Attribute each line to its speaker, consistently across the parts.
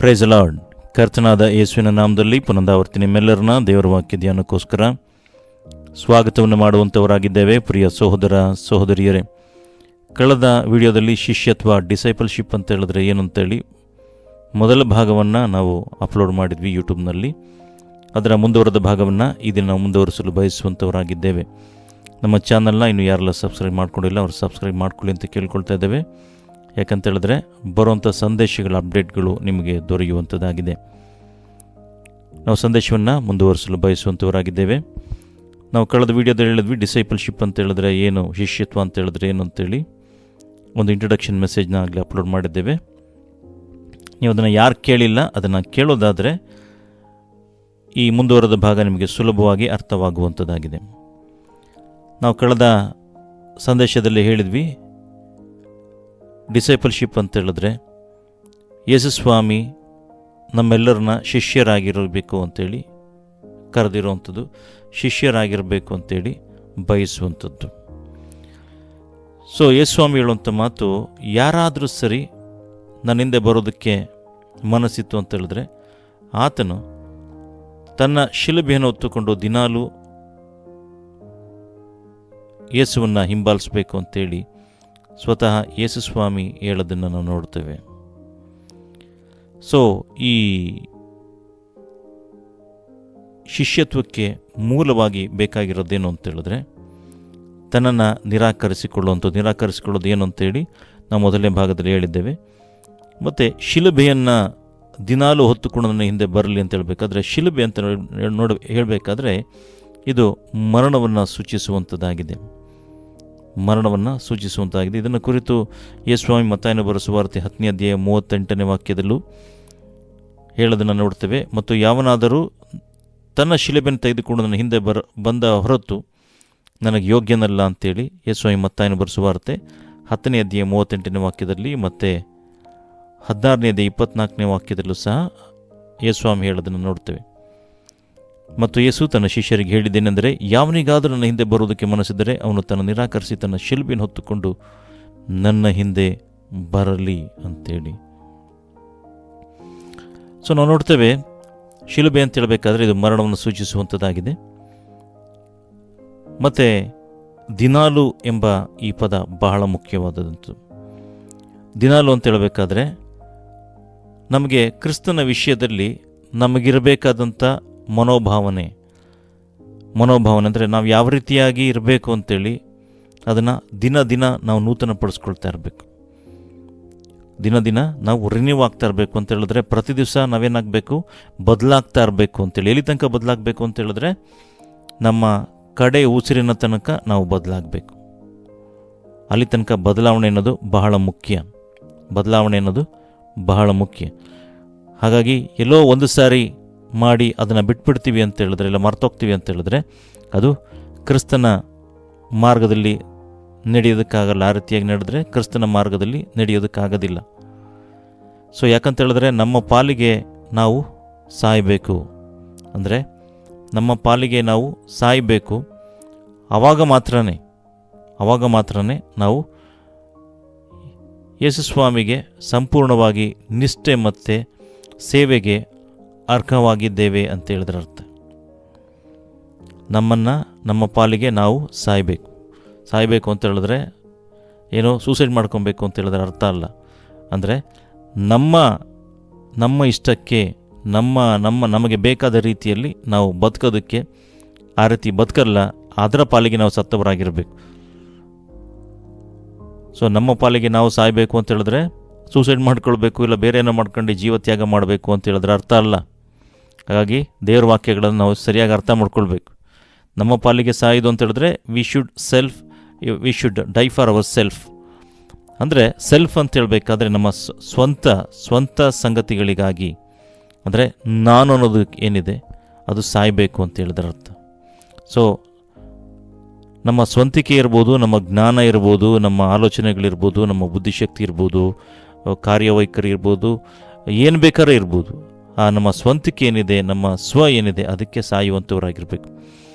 Speaker 1: Price lord. ಕರ್ತನಾದ ಯೇಸುವಿನ ನಾಮದಲ್ಲಿ ಪುನರಾವರ್ತಿ ನಿಮ್ಮೆಲ್ಲರನ್ನ ದೇವರ ವಾಕ್ಯ ಧ್ಯಾನಕ್ಕೋಸ್ಕರ ಸ್ವಾಗತವನ್ನು ಮಾಡುವಂಥವರಾಗಿದ್ದೇವೆ. ಪ್ರಿಯ ಸಹೋದರ ಸಹೋದರಿಯರೇ, ಕಳೆದ ವಿಡಿಯೋದಲ್ಲಿ ಶಿಷ್ಯತ್ವ ಡಿಸೈಪಲ್ಶಿಪ್ ಅಂತ ಹೇಳಿದ್ರೆ ಏನು ಅಂತೇಳಿ ಮೊದಲ ಭಾಗವನ್ನು ನಾವು ಅಪ್ಲೋಡ್ ಮಾಡಿದ್ವಿ ಯೂಟ್ಯೂಬ್ನಲ್ಲಿ. ಅದರ ಮುಂದುವರೆದ ಭಾಗವನ್ನು ಈ ದಿನ ಮುಂದುವರಿಸಲು ಬಯಸುವಂಥವರಾಗಿದ್ದೇವೆ. ನಮ್ಮ ಚಾನಲ್ನ ಇನ್ನು ಯಾರೆಲ್ಲ ಸಬ್ಸ್ಕ್ರೈಬ್ ಮಾಡ್ಕೊಂಡಿಲ್ಲ ಅವರು ಸಬ್ಸ್ಕ್ರೈಬ್ ಮಾಡ್ಕೊಳ್ಳಿ ಅಂತ ಕೇಳ್ಕೊಳ್ತಾ ಇದ್ದೇವೆ. ಯಾಕಂತೇಳಿದ್ರೆ ಬರುವಂಥ ಸಂದೇಶಗಳ ಅಪ್ಡೇಟ್ಗಳು ನಿಮಗೆ ದೊರೆಯುವಂಥದ್ದಾಗಿದೆ. ನಾವು ಸಂದೇಶವನ್ನು ಮುಂದುವರಿಸಲು ಬಯಸುವಂಥವರಾಗಿದ್ದೇವೆ. ನಾವು ಕಳೆದ ವೀಡಿಯೋದಲ್ಲಿ ಹೇಳಿದ್ವಿ ಡಿಸೈಪಲ್ಶಿಪ್ ಅಂತ ಹೇಳಿದ್ರೆ ಏನು, ಶಿಷ್ಯತ್ವ ಅಂತ ಹೇಳಿದ್ರೆ ಏನು ಅಂತೇಳಿ ಒಂದು ಇಂಟ್ರಡಕ್ಷನ್ ಮೆಸೇಜ್ನ ಆಗಲೇ ಅಪ್ಲೋಡ್ ಮಾಡಿದ್ದೇವೆ. ನೀವು ಅದನ್ನು ಯಾರು ಕೇಳಿಲ್ಲ ಅದನ್ನು ಕೇಳೋದಾದರೆ ಈ ಮುಂದುವರೆದ ಭಾಗ ನಿಮಗೆ ಸುಲಭವಾಗಿ ಅರ್ಥವಾಗುವಂಥದ್ದಾಗಿದೆ. ನಾವು ಕಳೆದ ಸಂದೇಶದಲ್ಲಿ ಹೇಳಿದ್ವಿ, ಡಿಸೈಪಲ್ಶಿಪ್ ಅಂತ ಹೇಳಿದ್ರೆ ಯೇಸುಸ್ವಾಮಿ ನಮ್ಮೆಲ್ಲರನ್ನ ಶಿಷ್ಯರಾಗಿರಬೇಕು ಅಂತೇಳಿ ಕರೆದಿರುವಂಥದ್ದು, ಶಿಷ್ಯರಾಗಿರಬೇಕು ಅಂತೇಳಿ ಬಯಸುವಂಥದ್ದು. ಸೊ ಯೇಸುಸ್ವಾಮಿ ಹೇಳುವಂಥ ಮಾತು, ಯಾರಾದರೂ ಸರಿ ನನ್ನ ಹಿಂದೆ ಬರೋದಕ್ಕೆ ಮನಸ್ಸಿತ್ತು ಅಂತ ಹೇಳಿದ್ರೆ ಆತನು ತನ್ನ ಶಿಲುಬೆಯನ್ನು ಹೊತ್ತುಕೊಂಡು ದಿನಾಲೂ ಯೇಸುವನ್ನು ಹಿಂಬಾಲಿಸಬೇಕು ಅಂತೇಳಿ ಸ್ವತಃ ಯೇಸುಸ್ವಾಮಿ ಹೇಳೋದನ್ನು ನಾವು ನೋಡ್ತೇವೆ. ಸೊ ಈ ಶಿಷ್ಯತ್ವಕ್ಕೆ ಮೂಲವಾಗಿ ಬೇಕಾಗಿರೋದೇನು ಅಂತೇಳಿದ್ರೆ ತನ್ನನ್ನು ನಿರಾಕರಿಸಿಕೊಳ್ಳೋದು ಏನು ಅಂತೇಳಿ ನಾವು ಮೊದಲನೇ ಭಾಗದಲ್ಲಿ ಹೇಳಿದ್ದೇವೆ. ಮತ್ತು ಶಿಲುಬೆಯನ್ನು ದಿನಾಲೂ ಹೊತ್ತುಕೊಂಡು ನನ್ನ ಹಿಂದೆ ಬರಲಿ ಅಂತ ಹೇಳಬೇಕಾದ್ರೆ, ಶಿಲುಬೆ ಅಂತ ಹೇಳಬೇಕಾದ್ರೆ ಇದು ಮರಣವನ್ನು ಸೂಚಿಸುವಂಥದ್ದಾಗಿದೆ. ಇದನ್ನು ಕುರಿತು ಯೇಸುಸ್ವಾಮಿ ಮತ್ತಾಯನ ಬರೆದ ಸುವಾರ್ತೆ 10ನೇ ಅಧ್ಯಾಯ 38ನೇ ವಾಕ್ಯದಲ್ಲೂ ಹೇಳೋದನ್ನು ನೋಡ್ತೇವೆ. ಮತ್ತು ಯಾವನಾದರೂ ತನ್ನ ಶಿಲುಬೆಯನ್ನು ತೆಗೆದುಕೊಂಡು ನನ್ನ ಹಿಂದೆ ಬಂದ ಹೊರತು ನನಗೆ ಯೋಗ್ಯನಲ್ಲ ಅಂತೇಳಿ ಯೇಸುಸ್ವಾಮಿ ಮತ್ತಾಯನ ಬರೆದ ಸುವಾರ್ತೆ 10ನೇ ಅಧ್ಯಾಯ 38ನೇ ವಾಕ್ಯದಲ್ಲಿ ಮತ್ತು 16ನೇ ಅಧ್ಯಾಯ 24ನೇ ವಾಕ್ಯದಲ್ಲೂ ಸಹ ಯೇಸುಸ್ವಾಮಿ ಹೇಳೋದನ್ನು ನೋಡ್ತೇವೆ. ಮತ್ತು ಯೇಸು ತನ್ನ ಶಿಷ್ಯರಿಗೆ ಹೇಳಿದ್ದೇನೆಂದರೆ, ಯಾವನಿಗಾದರೂ ನನ್ನ ಹಿಂದೆ ಬರುವುದಕ್ಕೆ ಮನಸ್ಸಿದ್ದರೆ ಅವನು ತನ್ನ ನಿರಾಕರಿಸಿ ತನ್ನ ಶಿಲುಬೆಯನ್ನು ಹೊತ್ತುಕೊಂಡು ನನ್ನ ಹಿಂದೆ ಬರಲಿ ಅಂತೇಳಿ. ಸೊ ನಾವು ನೋಡ್ತೇವೆ, ಶಿಲುಬೆ ಅಂತ ಹೇಳಬೇಕಾದ್ರೆ ಇದು ಮರಣವನ್ನು ಸೂಚಿಸುವಂಥದ್ದಾಗಿದೆ. ಮತ್ತು ದಿನಾಲು ಎಂಬ ಈ ಪದ ಬಹಳ ಮುಖ್ಯವಾದದ್ದು. ದಿನಾಲು ಅಂತ ಹೇಳಬೇಕಾದ್ರೆ ನಮಗೆ ಕ್ರಿಸ್ತನ ವಿಷಯದಲ್ಲಿ ನಮಗಿರಬೇಕಾದಂಥ ಮನೋಭಾವನೆ ಅಂದರೆ ನಾವು ಯಾವ ರೀತಿಯಾಗಿ ಇರಬೇಕು ಅಂತೇಳಿ ಅದನ್ನು ದಿನ ನಾವು ನೂತನಪಡಿಸ್ಕೊಳ್ತಾ ಇರಬೇಕು. ದಿನ ನಾವು ರಿನ್ಯೂ ಆಗ್ತಾ ಇರಬೇಕು ಅಂತ ಹೇಳಿದ್ರೆ ಪ್ರತಿ ದಿವಸ ನಾವೇನಾಗಬೇಕು, ಬದಲಾಗ್ತಾ ಇರಬೇಕು ಅಂತೇಳಿ. ಎಲ್ಲಿ ತನಕ ಬದಲಾಗಬೇಕು ಅಂತ ಹೇಳಿದ್ರೆ ನಮ್ಮ ಕಡೆ ಉಸಿರಿನ ತನಕ ನಾವು ಬದಲಾಗಬೇಕು. ಅಲ್ಲಿ ತನಕ ಬದಲಾವಣೆ ಅನ್ನೋದು ಬಹಳ ಮುಖ್ಯ. ಹಾಗಾಗಿ ಎಲ್ಲೋ ಒಂದು ಸಾರಿ ಮಾಡಿ ಅದನ್ನು ಬಿಟ್ಬಿಡ್ತೀವಿ ಅಂತ ಹೇಳಿದ್ರೆ, ಇಲ್ಲ ಮರ್ತೋಗ್ತೀವಿ ಅಂತ ಹೇಳಿದ್ರೆ ಅದು ಕ್ರಿಸ್ತನ ಮಾರ್ಗದಲ್ಲಿ ನಡೆಯೋದಕ್ಕಾಗಲ್ಲ. ಆ ರೀತಿಯಾಗಿ ನಡೆದ್ರೆ ಕ್ರಿಸ್ತನ ಮಾರ್ಗದಲ್ಲಿ ನಡೆಯೋದಕ್ಕಾಗೋದಿಲ್ಲ. ಸೊ ಯಾಕಂತ ಹೇಳಿದ್ರೆ ನಮ್ಮ ಪಾಲಿಗೆ ನಾವು ಸಾಯಬೇಕು. ಅಂದರೆ ನಮ್ಮ ಪಾಲಿಗೆ ನಾವು ಸಾಯಬೇಕು. ಆವಾಗ ಮಾತ್ರನೇ ನಾವು ಯೇಸುಸ್ವಾಮಿಗೆ ಸಂಪೂರ್ಣವಾಗಿ ನಿಷ್ಠೆ ಮತ್ತು ಸೇವೆಗೆ ಅರ್ಹವಾಗಿದ್ದೇವೆ ಅಂತ ಹೇಳಿದ್ರೆ ಅರ್ಥ. ನಮ್ಮ ಪಾಲಿಗೆ ನಾವು ಸಾಯಬೇಕು ಅಂತ ಹೇಳಿದ್ರೆ ಏನೋ ಸೂಸೈಡ್ ಮಾಡ್ಕೊಬೇಕು ಅಂತ ಹೇಳಿದ್ರೆ ಅರ್ಥ ಅಲ್ಲ. ಅಂದರೆ ನಮ್ಮ ಇಷ್ಟಕ್ಕೆ ನಮಗೆ ಬೇಕಾದ ರೀತಿಯಲ್ಲಿ ನಾವು ಬದುಕೋದಕ್ಕೆ ಆ ರೀತಿ ಬದುಕಲ್ಲ, ಅದರ ಪಾಲಿಗೆ ನಾವು ಸತ್ತವರಾಗಿರಬೇಕು. ಸೊ ನಮ್ಮ ಪಾಲಿಗೆ ನಾವು ಸಾಯಬೇಕು ಅಂತ ಹೇಳಿದ್ರೆ ಸೂಸೈಡ್ ಮಾಡ್ಕೊಳ್ಬೇಕು, ಇಲ್ಲ ಬೇರೆ ಏನೋ ಮಾಡ್ಕೊಂಡು ಜೀವತ್ಯಾಗ ಮಾಡಬೇಕು ಅಂತ ಹೇಳಿದ್ರೆ ಅರ್ಥ ಅಲ್ಲ. ಹಾಗಾಗಿ ದೇವರ ವಾಕ್ಯಗಳನ್ನು ನಾವು ಸರಿಯಾಗಿ ಅರ್ಥ ಮಾಡ್ಕೊಳ್ಬೇಕು. ನಮ್ಮ ಪಾಲಿಗೆ ಸಾಯೋದು ಅಂತ ಹೇಳಿದ್ರೆ we should dye for our self. ಅಂದರೆ ಸೆಲ್ಫ್ ಅಂತ ಹೇಳಬೇಕಾದ್ರೆ ನಮ್ಮ ಸ್ವಂತ ಸಂಗತಿಗಳಿಗಾಗಿ, ಅಂದರೆ ನಾನು ಅನ್ನೋದು ಏನಿದೆ ಅದು ಸಾಯಬೇಕು ಅಂತ ಹೇಳಿದ್ರೆ ಅರ್ಥ. ಸೊ ನಮ್ಮ ಸ್ವಂತಿಕೆ ಇರ್ಬೋದು, ನಮ್ಮ ಜ್ಞಾನ ಇರ್ಬೋದು, ನಮ್ಮ ಆಲೋಚನೆಗಳಿರ್ಬೋದು, ನಮ್ಮ ಬುದ್ಧಿಶಕ್ತಿ ಇರ್ಬೋದು, ಕಾರ್ಯವೈಖರಿ ಇರ್ಬೋದು, ಏನು ಬೇಕಾದ್ರೂ ಇರ್ಬೋದು, ಆ ನಮ್ಮ ಸ್ವಂತಿಕೆ ಏನಿದೆ, ನಮ್ಮ ಏನಿದೆ ಅದಕ್ಕೆ ಸಾಯುವಂಥವರಾಗಿರಬೇಕು.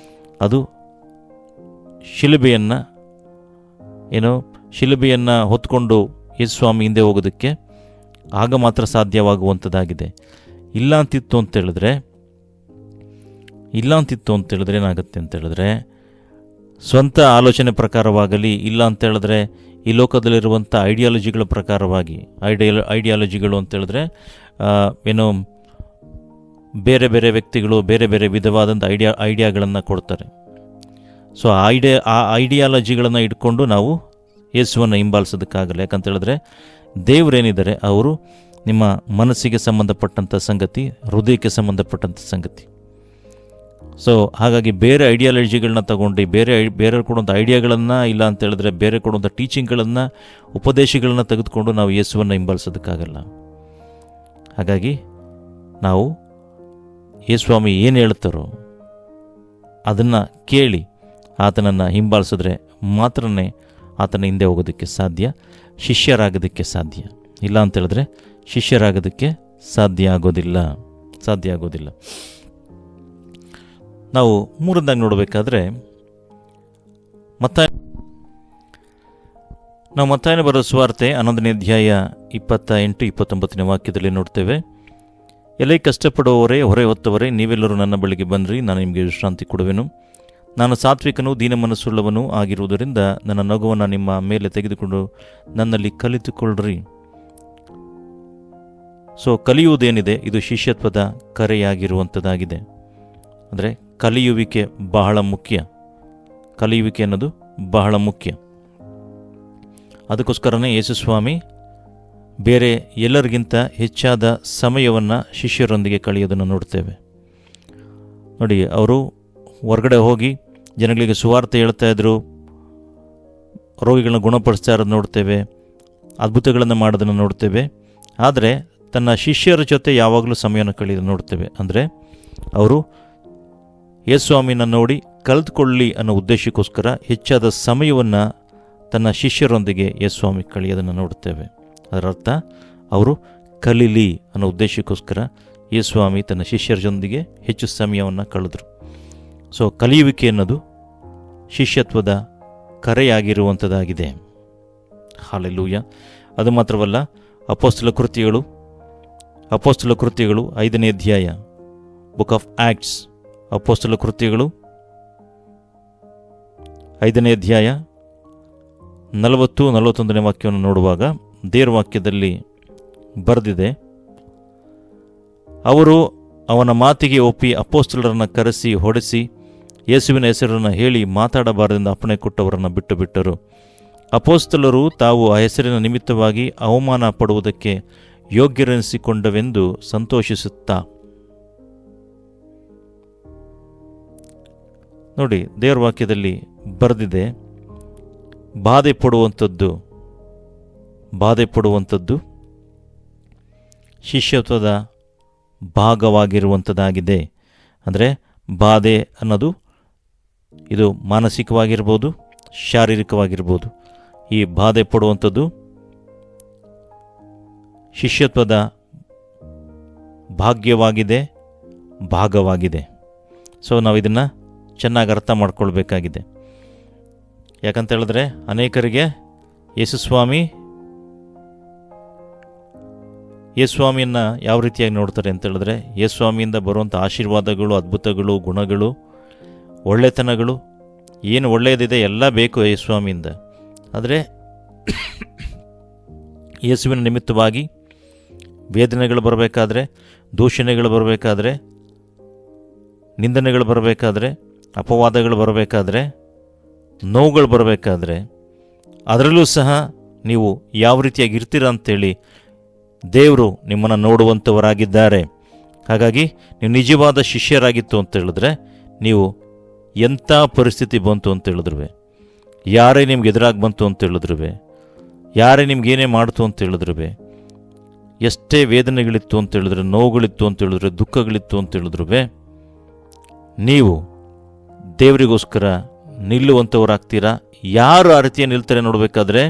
Speaker 1: ಅದು ಶಿಲುಬೆಯನ್ನು ಹೊತ್ಕೊಂಡು ಯೇಸುಸ್ವಾಮಿ ಹಿಂದೆ ಹೋಗೋದಕ್ಕೆ ಆಗ ಮಾತ್ರ ಸಾಧ್ಯವಾಗುವಂಥದ್ದಾಗಿದೆ. ಇಲ್ಲ ಅಂತಿತ್ತು ಅಂತೇಳಿದ್ರೆ ಏನಾಗುತ್ತೆ ಅಂತೇಳಿದ್ರೆ, ಸ್ವಂತ ಆಲೋಚನೆ ಪ್ರಕಾರವಾಗಲಿ, ಇಲ್ಲ ಅಂತೇಳಿದ್ರೆ ಈ ಲೋಕದಲ್ಲಿರುವಂಥ ಐಡಿಯಾಲಜಿಗಳ ಪ್ರಕಾರವಾಗಿ, ಐಡಿಯಾಲಜಿಗಳು ಅಂತೇಳಿದ್ರೆ ಏನು, ಬೇರೆ ಬೇರೆ ವ್ಯಕ್ತಿಗಳು ಬೇರೆ ಬೇರೆ ವಿಧವಾದಂಥ ಐಡಿಯಾಗಳನ್ನು ಕೊಡ್ತಾರೆ. ಸೊ ಆ ಐಡಿಯಾಲಜಿಗಳನ್ನು ಇಟ್ಕೊಂಡು ನಾವು ಯೇಸುವನ್ನು ಹಿಂಬಾಲಿಸೋದಕ್ಕಾಗಲ್ಲ. ಯಾಕಂತೇಳಿದ್ರೆ ದೇವರೇನಿದ್ದಾರೆ ಅವರು ನಿಮ್ಮ ಮನಸ್ಸಿಗೆ ಸಂಬಂಧಪಟ್ಟಂಥ ಸಂಗತಿ, ಹೃದಯಕ್ಕೆ ಸಂಬಂಧಪಟ್ಟಂಥ ಸಂಗತಿ. ಸೊ ಹಾಗಾಗಿ ಬೇರೆ ಐಡಿಯಾಲಜಿಗಳನ್ನ ತಗೊಂಡು ಬೇರೆ ಕೊಡುವಂಥ ಐಡಿಯಾಗಳನ್ನು, ಇಲ್ಲ ಅಂತೇಳಿದ್ರೆ ಬೇರೆ ಕೊಡುವಂಥ ಟೀಚಿಂಗ್ಗಳನ್ನು, ಉಪದೇಶಗಳನ್ನು ತೆಗೆದುಕೊಂಡು ನಾವು ಯೇಸುವನ್ನು ಹಿಂಬಾಲಿಸೋದಕ್ಕಾಗಲ್ಲ. ಹಾಗಾಗಿ ನಾವು ಯೇಸುಸ್ವಾಮಿ ಏನು ಹೇಳ್ತಾರೋ ಅದನ್ನು ಕೇಳಿ ಆತನನ್ನು ಹಿಂಬಾಲಿಸಿದ್ರೆ ಮಾತ್ರನೇ ಆತನ ಹಿಂದೆ ಹೋಗೋದಕ್ಕೆ ಸಾಧ್ಯ, ಶಿಷ್ಯರಾಗೋದಕ್ಕೆ ಸಾಧ್ಯ. ಇಲ್ಲ ಅಂತೇಳಿದ್ರೆ ಶಿಷ್ಯರಾಗೋದಕ್ಕೆ ಸಾಧ್ಯ ಆಗೋದಿಲ್ಲ. ನಾವು ಮೂರನೇದಾಗಿ ನೋಡಬೇಕಾದ್ರೆ ಮತ್ತಾಯನ ಬರೋ ಸುವಾರ್ತೆ 11ನೇ ಅಧ್ಯಾಯ 28-29ನೇ ವಾಕ್ಯದಲ್ಲಿ ನೋಡ್ತೇವೆ. ಎಲೆ ಕಷ್ಟಪಡುವವರೇ, ಹೊರೆ ಹೊತ್ತವರೇ, ನೀವೆಲ್ಲರೂ ನನ್ನ ಬಳಿಗೆ ಬನ್ನಿರಿ, ನಾನು ನಿಮಗೆ ವಿಶ್ರಾಂತಿ ಕೊಡುವೆನು. ನಾನು ಸಾತ್ವಿಕನೂ ದೀನ ಮನಸ್ಸುಳ್ಳವನೂ ಆಗಿರುವುದರಿಂದ ನನ್ನ ನಗುವನ್ನು ನಿಮ್ಮ ಮೇಲೆ ತೆಗೆದುಕೊಂಡು ನನ್ನಲ್ಲಿ ಕಲಿತುಕೊಳ್ಳ್ರಿ. ಸೊ ಕಲಿಯುವುದೇನಿದೆ ಇದು ಶಿಷ್ಯತ್ವದ ಕರೆಯಾಗಿರುವಂಥದ್ದಾಗಿದೆ. ಅಂದರೆ ಕಲಿಯುವಿಕೆ ಅನ್ನೋದು ಬಹಳ ಮುಖ್ಯ. ಅದಕ್ಕೋಸ್ಕರನೇ ಯೇಸುಸ್ವಾಮಿ ಬೇರೆ ಎಲ್ಲರಿಗಿಂತ ಹೆಚ್ಚಾದ ಸಮಯವನ್ನು ಶಿಷ್ಯರೊಂದಿಗೆ ಕಳೆಯೋದನ್ನು ನೋಡ್ತೇವೆ. ನೋಡಿ, ಅವರು ಹೊರಗಡೆ ಹೋಗಿ ಜನಗಳಿಗೆ ಸುವಾರ್ತೆ ಹೇಳ್ತಾಯಿದ್ರು, ರೋಗಿಗಳನ್ನ ಗುಣಪಡಿಸ್ತಾ ಇರೋದು ನೋಡ್ತೇವೆ, ಅದ್ಭುತಗಳನ್ನು ಮಾಡೋದನ್ನು ನೋಡ್ತೇವೆ. ಆದರೆ ತನ್ನ ಶಿಷ್ಯರ ಜೊತೆ ಯಾವಾಗಲೂ ಸಮಯವನ್ನು ಕಳೆಯೋದನ್ನು ನೋಡ್ತೇವೆ. ಅಂದರೆ ಅವರು ಯೇಸುಸ್ವಾಮಿನ ನೋಡಿ ಕಲಿತುಕೊಳ್ಳಿ ಅನ್ನೋ ಉದ್ದೇಶಕ್ಕೋಸ್ಕರ ಹೆಚ್ಚಾದ ಸಮಯವನ್ನು ತನ್ನ ಶಿಷ್ಯರೊಂದಿಗೆ ಯೇಸುಸ್ವಾಮಿ ಕಳೆಯೋದನ್ನು ನೋಡ್ತೇವೆ. ಅದರ ಅರ್ಥ ಅವರು ಕಲೀಲಿ ಅನ್ನೋ ಉದ್ದೇಶಕ್ಕೋಸ್ಕರ ಯೇಸುಸ್ವಾಮಿ ತನ್ನ ಶಿಷ್ಯರ ಜೊತೆಗೆ ಹೆಚ್ಚು ಸಮಯವನ್ನು ಕಳೆದರು. ಸೊ ಕಲಿಯುವಿಕೆ ಅನ್ನೋದು ಶಿಷ್ಯತ್ವದ ಕರೆಯಾಗಿರುವಂಥದ್ದಾಗಿದೆ. ಹಲ್ಲೆಲೂಯಾ. ಅದು ಮಾತ್ರವಲ್ಲ, ಅಪೊಸ್ತಲ ಕೃತ್ಯಗಳು 5ನೇ ಅಧ್ಯಾಯ, ಬುಕ್ ಆಫ್ ಆಕ್ಟ್ಸ್, ಅಪೊಸ್ತಲ ಕೃತ್ಯಗಳು 5ನೇ ಅಧ್ಯಾಯ 40-41ನೇ ವಾಕ್ಯವನ್ನು ನೋಡುವಾಗ ದೇವರ ವಾಕ್ಯದಲ್ಲಿ ಬರೆದಿದೆ, ಅವರು ಅವನ ಮಾತಿಗೆ ಒಪ್ಪಿ ಅಪೊಸ್ತಲರನ್ನು ಕರೆಸಿ ಹೊಡೆಸಿ ಯೇಸುವಿನ ಹೆಸರನ್ನು ಹೇಳಿ ಮಾತಾಡಬಾರದೆಂದು ಅಪ್ಪಣೆ ಕೊಟ್ಟವರನ್ನು ಬಿಟ್ಟರು. ಅಪೊಸ್ತಲರು ತಾವು ಆ ಹೆಸರಿನ ನಿಮಿತ್ತವಾಗಿ ಅವಮಾನ ಪಡುವುದಕ್ಕೆ ಯೋಗ್ಯರೆನಿಸಿಕೊಂಡವೆಂದು ಸಂತೋಷಿಸುತ್ತಾ. ನೋಡಿ, ದೇವರ ವಾಕ್ಯದಲ್ಲಿ ಬರೆದಿದೆ, ಬಾಧೆ ಪಡುವಂಥದ್ದು ಶಿಷ್ಯತ್ವದ ಭಾಗವಾಗಿರುವಂಥದ್ದಾಗಿದೆ. ಅಂದರೆ ಬಾಧೆ ಅನ್ನೋದು ಇದು ಮಾನಸಿಕವಾಗಿರ್ಬೋದು, ಶಾರೀರಿಕವಾಗಿರ್ಬೋದು. ಈ ಬಾಧೆ ಪಡುವಂಥದ್ದು ಶಿಷ್ಯತ್ವದ ಭಾಗವಾಗಿದೆ. ಸೊ ನಾವು ಇದನ್ನು ಚೆನ್ನಾಗಿ ಅರ್ಥ ಮಾಡ್ಕೊಳ್ಬೇಕಾಗಿದೆ. ಯಾಕಂತ ಹೇಳಿದ್ರೆ ಅನೇಕರಿಗೆ ಯೇಸುಸ್ವಾಮಿಯನ್ನು ಯಾವ ರೀತಿಯಾಗಿ ನೋಡ್ತಾರೆ ಅಂತ ಹೇಳಿದ್ರೆ, ಯೇಸುಸ್ವಾಮಿಯಿಂದ ಬರುವಂಥ ಆಶೀರ್ವಾದಗಳು, ಅದ್ಭುತಗಳು, ಗುಣಗಳು, ಒಳ್ಳೆತನಗಳು, ಏನು ಒಳ್ಳೆಯದಿದೆ ಎಲ್ಲ ಬೇಕು ಯೇಸುಸ್ವಾಮಿಯಿಂದ. ಆದರೆ ಯೇಸುವಿನ ನಿಮಿತ್ತವಾಗಿ ವೇದನೆಗಳು ಬರಬೇಕಾದ್ರೆ, ದೂಷಣೆಗಳು ಬರಬೇಕಾದ್ರೆ, ನಿಂದನೆಗಳು ಬರಬೇಕಾದ್ರೆ, ಅಪವಾದಗಳು ಬರಬೇಕಾದ್ರೆ, ನೋವುಗಳು ಬರಬೇಕಾದ್ರೆ, ಅದರಲ್ಲೂ ಸಹ ನೀವು ಯಾವ ರೀತಿಯಾಗಿ ಇರ್ತೀರ ಅಂತೇಳಿ ದೇವರು ನಿಮ್ಮನ್ನು ನೋಡುವಂಥವರಾಗಿದ್ದಾರೆ. ಹಾಗಾಗಿ ನೀವು ನಿಜವಾದ ಶಿಷ್ಯರಾಗಿತ್ತು ಅಂತ ಹೇಳಿದ್ರೆ, ನೀವು ಎಂಥ ಪರಿಸ್ಥಿತಿ ಬಂತು ಅಂತ ಹೇಳಿದ್ರು, ಯಾರೇ ನಿಮ್ಗೆ ಎದುರಾಗಿ ಬಂತು ಅಂತ ಹೇಳಿದ್ರು, ಯಾರೇ ನಿಮ್ಗೇನೇ ಮಾಡ್ತು ಅಂತ ಹೇಳಿದ್ರು, ಎಷ್ಟೇ ವೇದನೆಗಳಿತ್ತು ಅಂತ ಹೇಳಿದ್ರೆ, ನೋವುಗಳಿತ್ತು ಅಂತ ಹೇಳಿದ್ರೆ, ದುಃಖಗಳಿತ್ತು ಅಂತ ಹೇಳಿದ್ರು, ನೀವು ದೇವರಿಗೋಸ್ಕರ ನಿಲ್ಲುವಂಥವರಾಗ್ತೀರಾ. ಯಾರು ಆ ರೀತಿಯ ನಿಲ್ತಾರೆ ನೋಡಬೇಕಾದ್ರೆ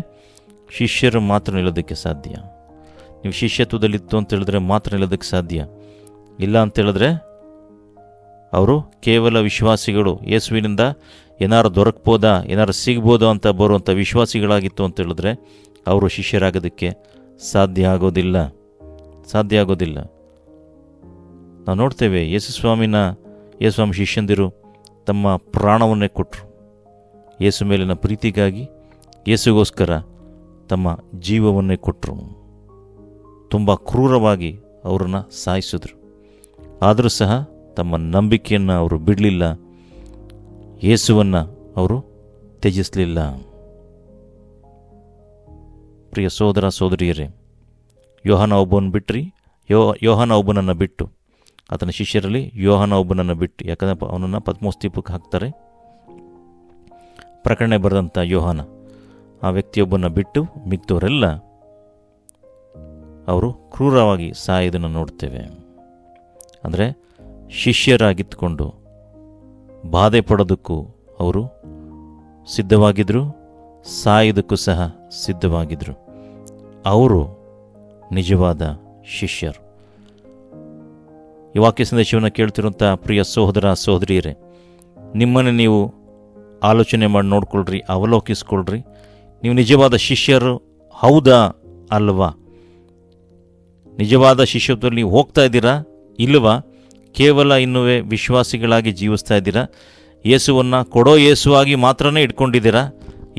Speaker 1: ಶಿಷ್ಯರು ಮಾತ್ರ ನಿಲ್ಲೋದಕ್ಕೆ ಸಾಧ್ಯ. ನೀವು ಶಿಷ್ಯತ್ವದಲ್ಲಿತ್ತು ಅಂತ ಹೇಳಿದ್ರೆ ಮಾತ್ರ ನಿಲ್ಲೋದಕ್ಕೆ ಸಾಧ್ಯ. ಇಲ್ಲ ಅಂತೇಳಿದ್ರೆ ಅವರು ಕೇವಲ ವಿಶ್ವಾಸಿಗಳು, ಯೇಸುವಿನಿಂದ ಏನಾರು ದೊರಕ್ಬೋದಾ, ಏನಾರು ಸಿಗ್ಬೋದಾ ಅಂತ ಬರುವಂಥ ವಿಶ್ವಾಸಿಗಳಾಗಿತ್ತು ಅಂತ ಹೇಳಿದ್ರೆ ಅವರು ಶಿಷ್ಯರಾಗೋದಕ್ಕೆ ಸಾಧ್ಯ ಆಗೋದಿಲ್ಲ. ಸಾಧ್ಯ ಆಗೋದಿಲ್ಲ. ನಾವು ನೋಡ್ತೇವೆ ಯೇಸುಸ್ವಾಮಿ ಶಿಷ್ಯಂದಿರು ತಮ್ಮ ಪ್ರಾಣವನ್ನೇ ಕೊಟ್ಟರು. ಯೇಸು ಮೇಲಿನ ಪ್ರೀತಿಗಾಗಿ, ಯೇಸುಗೋಸ್ಕರ ತಮ್ಮ ಜೀವವನ್ನೇ ಕೊಟ್ಟರು. ತುಂಬ ಕ್ರೂರವಾಗಿ ಅವರನ್ನು ಸಾಯಿಸಿದ್ರು. ಆದರೂ ಸಹ ತಮ್ಮ ನಂಬಿಕೆಯನ್ನು ಅವರು ಬಿಡಲಿಲ್ಲ, ಯೇಸುವನ್ನು ಅವರು ತ್ಯಜಿಸಲಿಲ್ಲ. ಪ್ರಿಯ ಸೋದರ ಸೋದರಿಯರೇ, ಯೋಹಾನ ಒಬ್ಬನನ್ನು ಬಿಟ್ಟು ಆತನ ಶಿಷ್ಯರಲ್ಲಿ ಯೋಹಾನ ಒಬ್ಬನನ್ನು ಬಿಟ್ಟು, ಯಾಕಂದರೆ ಅವನನ್ನು ಪದ್ಮೋಸ್ ದ್ವೀಪಕ್ಕೆ ಹಾಕ್ತಾರೆ. ಪ್ರಕಟಣೆ ಬರೆದಂಥ ಯೋಹಾನ ಆ ವ್ಯಕ್ತಿಯೊಬ್ಬನ ಬಿಟ್ಟು ಮಿಕ್ಕವರೆಲ್ಲ ಅವರು ಕ್ರೂರವಾಗಿ ಸಾಯೋದನ್ನು ನೋಡ್ತೇವೆ. ಅಂದರೆ ಶಿಷ್ಯರಾಗಿದ್ದುಕೊಂಡು ಬಾಧೆ ಪಡೋದಕ್ಕೂ ಅವರು ಸಿದ್ಧವಾಗಿದ್ದರು, ಸಾಯೋದಕ್ಕೂ ಸಹ ಸಿದ್ಧವಾಗಿದ್ದರು. ಅವರು ನಿಜವಾದ ಶಿಷ್ಯರು. ಈ ವಾಕ್ಯ ಸಂದೇಶವನ್ನು ಕೇಳ್ತಿರುವಂಥ ಪ್ರಿಯ ಸಹೋದರ ಸಹೋದರಿಯರೇ, ನಿಮ್ಮನ್ನು ನೀವು ಆಲೋಚನೆ ಮಾಡಿ ನೋಡ್ಕೊಳ್ರಿ, ಅವಲೋಕಿಸ್ಕೊಳ್ರಿ. ನೀವು ನಿಜವಾದ ಶಿಷ್ಯರು ಹೌದಾ ಅಲ್ವಾ? ನಿಜವಾದ ಶಿಷ್ಯತ್ವದಲ್ಲಿ ನೀವು ಹೋಗ್ತಾ ಇದ್ದೀರಾ ಇಲ್ವಾ? ಕೇವಲ ಇನ್ನೂ ವಿಶ್ವಾಸಿಗಳಾಗಿ ಜೀವಿಸ್ತಾ ಇದ್ದೀರಾ? ಯೇಸುವನ್ನು ಕೊಡೋ ಯೇಸುವಾಗಿ ಮಾತ್ರನೇ ಇಟ್ಕೊಂಡಿದ್ದೀರಾ?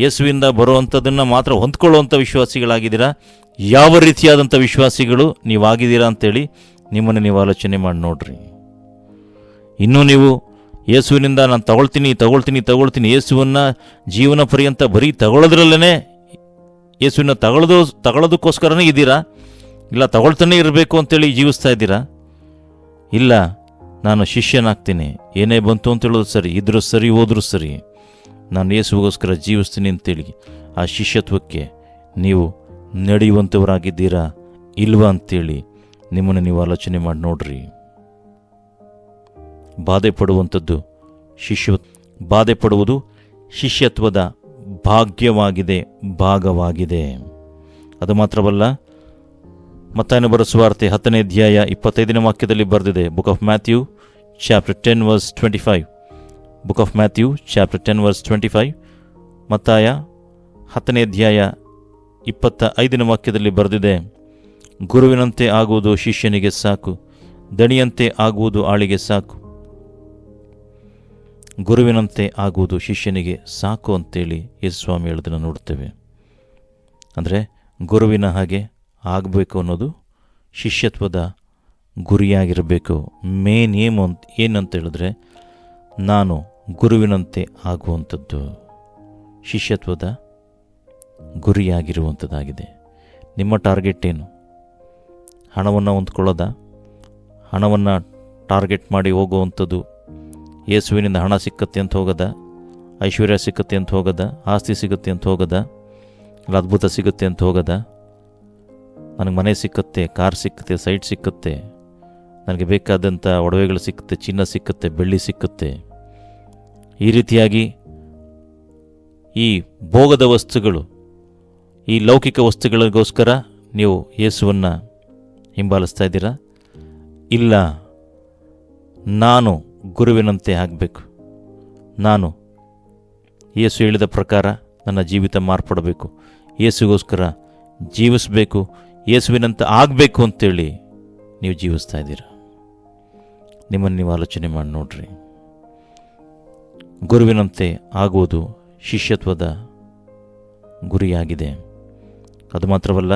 Speaker 1: ಯೇಸುವಿಂದ ಬರುವಂಥದ್ದನ್ನು ಮಾತ್ರ ಹೊಂದ್ಕೊಳ್ಳುವಂಥ ವಿಶ್ವಾಸಿಗಳಾಗಿದ್ದೀರಾ? ಯಾವ ರೀತಿಯಾದಂಥ ವಿಶ್ವಾಸಿಗಳು ನೀವಾಗಿದ್ದೀರಾ ಅಂತೇಳಿ ನಿಮ್ಮನ್ನು ನೀವು ಆಲೋಚನೆ ಮಾಡಿ ನೋಡ್ರಿ. ಇನ್ನೂ ನೀವು ಯೇಸುವಿನಿಂದ ನಾನು ತಗೊಳ್ತೀನಿ ಯೇಸುವನ್ನು ಜೀವನ ಪರ್ಯಂತ ಬರೀ ತಗೊಳ್ಳೋದ್ರಲ್ಲೇ ಯೇಸುವಿನ ತಗೊಳ್ಳೋದಕ್ಕೋಸ್ಕರನೇ ಇದ್ದೀರಾ? ಇಲ್ಲ ತಗೊಳ್ತಾನೆ ಇರಬೇಕು ಅಂತೇಳಿ ಜೀವಿಸ್ತಾ ಇದ್ದೀರಾ? ಇಲ್ಲ, ನಾನು ಶಿಷ್ಯನಾಗ್ತೀನಿ, ಏನೇ ಬಂತು ಅಂತ ಹೇಳೋದು ಸರಿ, ಇದ್ರೂ ಸರಿ ಹೋದ್ರೂ ಸರಿ, ನಾನು ಯೇಸುಗೋಸ್ಕರ ಜೀವಿಸ್ತೀನಿ ಅಂತೇಳಿ ಆ ಶಿಷ್ಯತ್ವಕ್ಕೆ ನೀವು ನಡೆಯುವಂಥವರಾಗಿದ್ದೀರಾ ಇಲ್ವಾ ಅಂತೇಳಿ ನಿಮ್ಮನ್ನು ನೀವು ಆಲೋಚನೆ ಮಾಡಿ ನೋಡ್ರಿ. ಬಾಧೆ ಪಡುವುದು ಶಿಷ್ಯತ್ವದ ಭಾಗವಾಗಿದೆ. ಅದು ಮಾತ್ರವಲ್ಲ, ಮತ್ತಾಯನ ಬರೆದ ಸುವಾರ್ತೆ 10ನೇ ಅಧ್ಯಾಯ 25ನೇ ವಾಕ್ಯದಲ್ಲಿ ಬರೆದಿದೆ. Book of Matthew chapter 10 verse 25. Book of Matthew chapter 10 verse 25. ಮತ್ತಾಯ 10ನೇ ಅಧ್ಯಾಯ 25ನೇ ವಾಕ್ಯದಲ್ಲಿ ಬರೆದಿದೆ, ಗುರುವಿನಂತೆ ಆಗುವುದು ಶಿಷ್ಯನಿಗೆ ಸಾಕು, ದಣಿಯಂತೆ ಆಗುವುದು ಆಳಿಗೆ ಸಾಕು. ಗುರುವಿನಂತೆ ಆಗುವುದು ಶಿಷ್ಯನಿಗೆ ಸಾಕು ಅಂತೇಳಿ ಯೇಸುಸ್ವಾಮಿ ಹೇಳೋದನ್ನು ನೋಡ್ತೇವೆ. ಅಂದರೆ ಗುರುವಿನ ಹಾಗೆ ಆಗಬೇಕು ಅನ್ನೋದು ಶಿಷ್ಯತ್ವದ ಗುರಿಯಾಗಿರಬೇಕು. ಮೇನ್ ಏನಂತ ಹೇಳಿದ್ರೆ, ನಾನು ಗುರುವಿನಂತೆ ಆಗುವಂಥದ್ದು ಶಿಷ್ಯತ್ವದ ಗುರಿಯಾಗಿರುವಂಥದ್ದಾಗಿದೆ. ನಿಮ್ಮ ಟಾರ್ಗೆಟ್ ಏನು? ಹಣವನ್ನು ಹೊಂದ್ಕೊಳ್ಳೋದ? ಹಣವನ್ನು ಟಾರ್ಗೆಟ್ ಮಾಡಿ ಹೋಗುವಂಥದ್ದು, ಯೇಸುವಿನಿಂದ ಹಣ ಸಿಕ್ಕತ್ತೆ ಅಂತ ಹೋಗೋದ, ಐಶ್ವರ್ಯ ಸಿಕ್ಕತ್ತೆ ಅಂತ ಹೋಗೋದ, ಆಸ್ತಿ ಸಿಗುತ್ತೆ ಅಂತ ಹೋಗೋದ, ಇಲ್ಲ ಅದ್ಭುತ ಸಿಗುತ್ತೆ ಅಂತ ಹೋಗೋದ, ನನಗೆ ಮನೆ ಸಿಕ್ಕತ್ತೆ, ಕಾರ್ ಸಿಕ್ಕತ್ತೆ, ಸೈಟ್ ಸಿಕ್ಕತ್ತೆ, ನನಗೆ ಬೇಕಾದಂಥ ಒಡವೆಗಳು ಸಿಕ್ಕತ್ತೆ, ಚಿನ್ನ ಸಿಕ್ಕತ್ತೆ, ಬೆಳ್ಳಿ ಸಿಕ್ಕತ್ತೆ, ಈ ರೀತಿಯಾಗಿ ಈ ಭೋಗದ ವಸ್ತುಗಳು, ಈ ಲೌಕಿಕ ವಸ್ತುಗಳಿಗೋಸ್ಕರ ನೀವು ಯೇಸುವನ್ನು ಹಿಂಬಾಲಿಸ್ತಾ ಇದ್ದೀರಾ? ಇಲ್ಲ, ನಾನು ಗುರುವಿನಂತೆ ಆಗಬೇಕು, ನಾನು ಯೇಸು ಹೇಳಿದ ಪ್ರಕಾರ ನನ್ನ ಜೀವಿತ ಮಾರ್ಪಡಬೇಕು, ಯೇಸುಗೋಸ್ಕರ ಜೀವಿಸಬೇಕು, ಯೇಸುವಿನಂತೆ ಆಗಬೇಕು ಅಂತೇಳಿ ನೀವು ಜೀವಿಸ್ತಾ ಇದ್ದೀರಾ? ನಿಮ್ಮನ್ನು ನೀವು ಆಲೋಚನೆ ಮಾಡಿ ನೋಡ್ರಿ. ಗುರುವಿನಂತೆ ಆಗುವುದು ಶಿಷ್ಯತ್ವದ ಗುರಿಯಾಗಿದೆ. ಅದು ಮಾತ್ರವಲ್ಲ,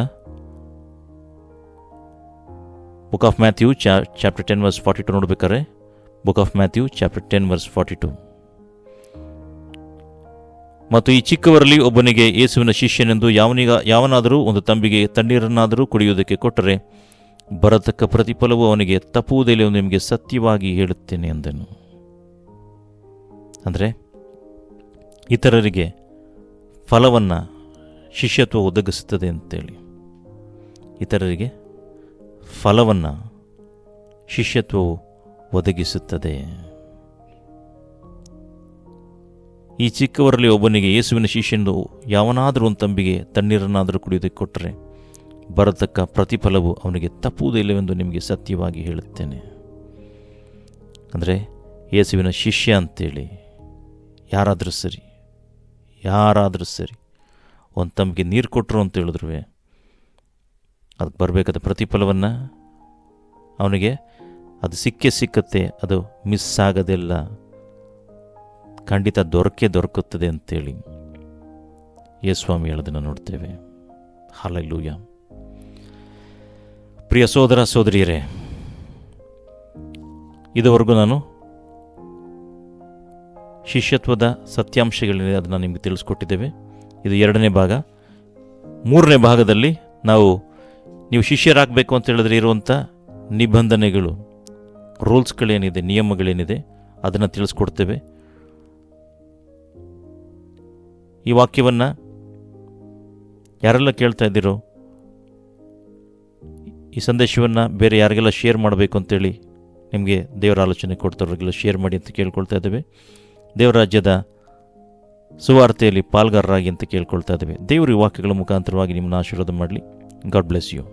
Speaker 1: book of Matthew chapter 10 verse 42 ನೋಡ್ಬೇಕಾರೆ, book of Matthew chapter 10 verse 42. ಮತ್ತು ಈ ಚಿಕ್ಕವರಲ್ಲಿ ಒಬ್ಬನಿಗೆ ಯೇಸುವಿನ ಶಿಷ್ಯನೆಂದು ಯಾವನಾದರೂ ಒಂದು ತಂಬಿಗೆ ತಣ್ಣೀರನ್ನಾದರೂ ಕುಡಿಯುವುದಕ್ಕೆ ಕೊಟ್ಟರೆ ಬರತಕ್ಕ ಪ್ರತಿಫಲವು ಅವನಿಗೆ ತಪ್ಪುವುದಿಲ್ಲ ಎಂದು ನಿಮಗೆ ಸತ್ಯವಾಗಿ ಹೇಳುತ್ತೇನೆ ಎಂದನು. ಅಂದರೆ ಇತರರಿಗೆ ಫಲವನ್ನು ಶಿಷ್ಯತ್ವ ಒದಗಿಸುತ್ತದೆ ಅಂತೇಳಿ, ಇತರರಿಗೆ ಫಲವನ್ನು ಶಿಷ್ಯತ್ವವು ಒದಗಿಸುತ್ತದೆ. ಈ ಚಿಕ್ಕವರಲ್ಲಿ ಒಬ್ಬನಿಗೆ ಯೇಸುವಿನ ಶಿಷ್ಯನು ಯಾವನಾದರೂ ಒಂದು ತಂಬಿಗೆ ತಣ್ಣೀರನ್ನಾದರೂ ಕುಡಿಯೋದಕ್ಕೆ ಕೊಟ್ಟರೆ ಬರತಕ್ಕ ಪ್ರತಿಫಲವು ಅವನಿಗೆ ತಪ್ಪುವುದಿಲ್ಲವೆಂದು ನಿಮಗೆ ಸತ್ಯವಾಗಿ ಹೇಳುತ್ತೇನೆ. ಅಂದರೆ ಯೇಸುವಿನ ಶಿಷ್ಯ ಅಂತೇಳಿ ಯಾರಾದರೂ ಸರಿ ಒಂದು ತಂಬಿಗೆ ನೀರು ಕೊಟ್ಟರು ಅಂತ ಹೇಳಿದ್ರು ಅದಕ್ಕೆ ಬರಬೇಕಾದ ಪ್ರತಿಫಲವನ್ನು ಅವನಿಗೆ ಅದು ಸಿಕ್ಕತ್ತೆ, ಅದು ಮಿಸ್ ಆಗೋದಿಲ್ಲ, ಖಂಡಿತ ದೊರಕುತ್ತದೆ ಅಂತೇಳಿ ಯೇಸುಸ್ವಾಮಿ ಹೇಳೋದನ್ನು ನೋಡ್ತೇವೆ. ಹಲ್ಲೆಲೂಯ. ಪ್ರಿಯ ಸೋದರ ಸೋದರಿಯರೇ, ಇದುವರೆಗೂ ನಾನು ಶಿಷ್ಯತ್ವದ ಸತ್ಯಾಂಶಗಳಿದೆ ಅದನ್ನು ನಿಮಗೆ ತಿಳಿಸ್ಕೊಟ್ಟಿದ್ದೇವೆ. ಇದು 2ನೇ ಭಾಗ. 3ನೇ ಭಾಗದಲ್ಲಿ ನೀವು ಶಿಷ್ಯರಾಗಬೇಕು ಅಂತ ಹೇಳಿದ್ರೆ ಇರುವಂಥ ನಿಬಂಧನೆಗಳು, ರೂಲ್ಸ್ಗಳೇನಿದೆ, ನಿಯಮಗಳೇನಿದೆ ಅದನ್ನು ತಿಳಿಸ್ಕೊಡ್ತೇವೆ. ಈ ವಾಕ್ಯವನ್ನು ಯಾರೆಲ್ಲ ಕೇಳ್ತಾ ಇದ್ದೀರೋ, ಈ ಸಂದೇಶವನ್ನು ಬೇರೆ ಯಾರಿಗೆಲ್ಲ ಶೇರ್ ಮಾಡಬೇಕು ಅಂತೇಳಿ ನಿಮಗೆ ದೇವರ ಆಲೋಚನೆ ಕೊಡ್ತಾವ್ರಿಗೆಲ್ಲ ಶೇರ್ ಮಾಡಿ ಅಂತ ಕೇಳ್ಕೊಳ್ತಾ ಇದ್ದೇವೆ. ದೇವರ ರಾಜ್ಯದ ಸುವಾರ್ತೆಯಲ್ಲಿ ಪಾಲ್ಗಾರರಾಗಿ ಅಂತ ಕೇಳ್ಕೊಳ್ತಾ ಇದ್ದೇವೆ. ದೇವರು ಈ ವಾಕ್ಯಗಳ ಮುಖಾಂತರವಾಗಿ ನಿಮ್ಮನ್ನು ಆಶೀರ್ವಾದ ಮಾಡಲಿ. God bless you.